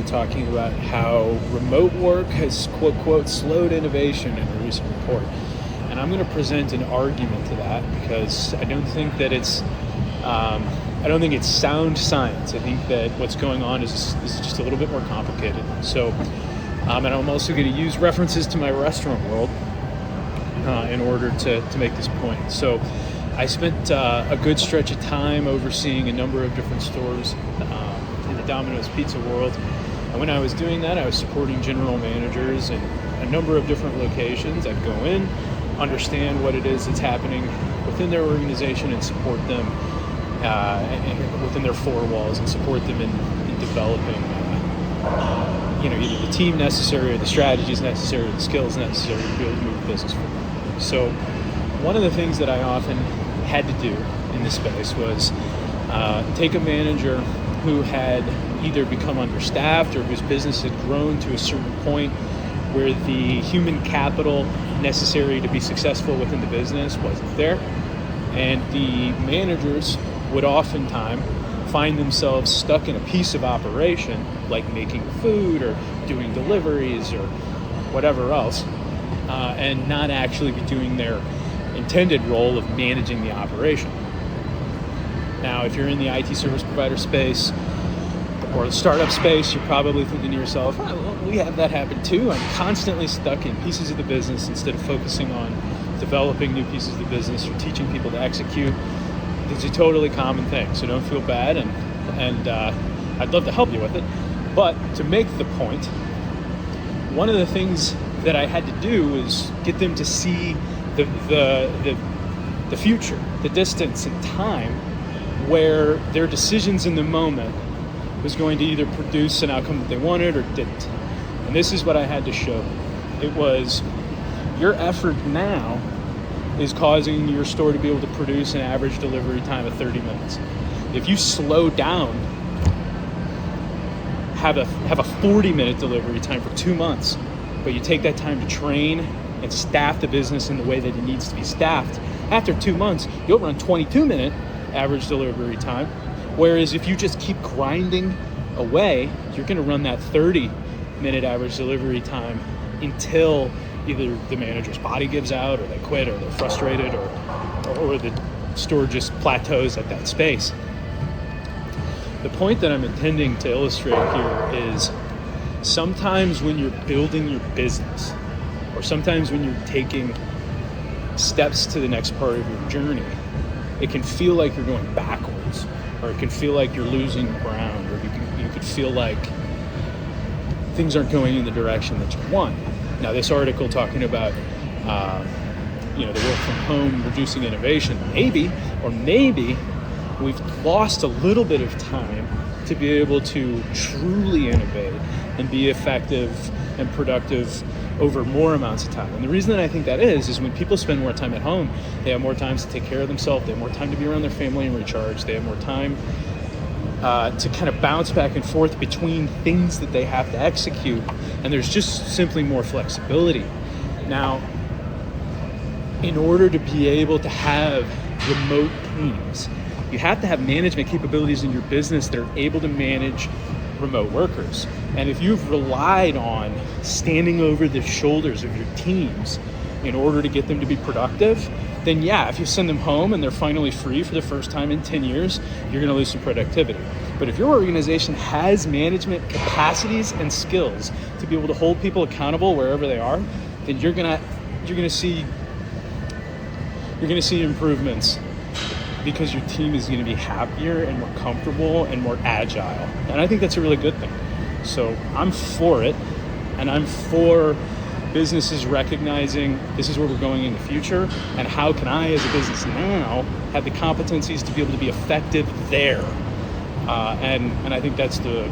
talking about how remote work has, quote, quote, slowed innovation in a recent report. And I'm going to present an argument to that because I don't think that it's sound science. I think that what's going on is just a little bit more complicated. So, and I'm also going to use references to my restaurant world in order to make this point. So I spent a good stretch of time overseeing a number of different stores in the Domino's Pizza world. And when I was doing that, I was supporting general managers in a number of different locations. I'd go in, understand what it is that's happening within their organization and support them within their four walls and support them in developing either the team necessary or the strategies necessary or the skills necessary to be able to move the business forward. So one of the things that I often had to do in this space was take a manager who had either become understaffed or whose business had grown to a certain point where the human capital necessary to be successful within the business wasn't there. And the managers would oftentimes find themselves stuck in a piece of operation, like making food or doing deliveries or whatever else, and not actually be doing their intended role of managing the operation. Now, if you're in the IT service provider space or the startup space, you're probably thinking to yourself, oh, well, we have that happen too. I'm constantly stuck in pieces of the business instead of focusing on developing new pieces of the business or teaching people to execute. It's a totally common thing, so don't feel bad, and I'd love to help you with it. But to make the point, one of the things that I had to do was get them to see the future, the distance and time where their decisions in the moment was going to either produce an outcome that they wanted or didn't. And this is what I had to show them. It was your effort now is causing your store to be able to produce an average delivery time of 30 minutes. If you slow down, have a 40-minute delivery time for 2 months, but you take that time to train and staff the business in the way that it needs to be staffed, after 2 months, you'll run 22-minute average delivery time. Whereas if you just keep grinding away, you're going to run that 30-minute average delivery time until either the manager's body gives out or they quit or they're frustrated or the store just plateaus at that space. The point that I'm intending to illustrate here is sometimes when you're building your business or sometimes when you're taking steps to the next part of your journey, it can feel like you're going backwards, or it can feel like you're losing ground, or you could feel like things aren't going in the direction that you want. Now, this article talking about the work from home reducing innovation, maybe we've lost a little bit of time to be able to truly innovate and be effective and productive over more amounts of time. And the reason that I think that is when people spend more time at home, they have more time to take care of themselves, they have more time to be around their family and recharge, they have more time to kind of bounce back and forth between things that they have to execute, and there's just simply more flexibility. Now, in order to be able to have remote teams, you have to have management capabilities in your business that are able to manage remote workers. And if you've relied on standing over the shoulders of your teams in order to get them to be productive, then yeah, if you send them home and they're finally free for the first time in 10 years, you're gonna lose some productivity. But if your organization has management capacities and skills to be able to hold people accountable wherever they are, then you're gonna see improvements, because your team is going to be happier and more comfortable and more agile. And I think that's a really good thing. So I'm for it, and I'm for businesses recognizing this is where we're going in the future, and how can I as a business now have the competencies to be able to be effective there. And I think that's the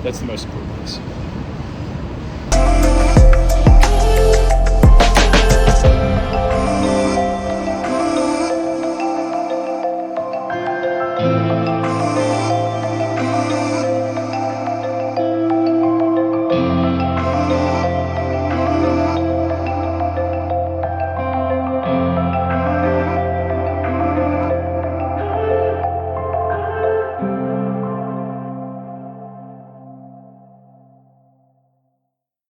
most important piece.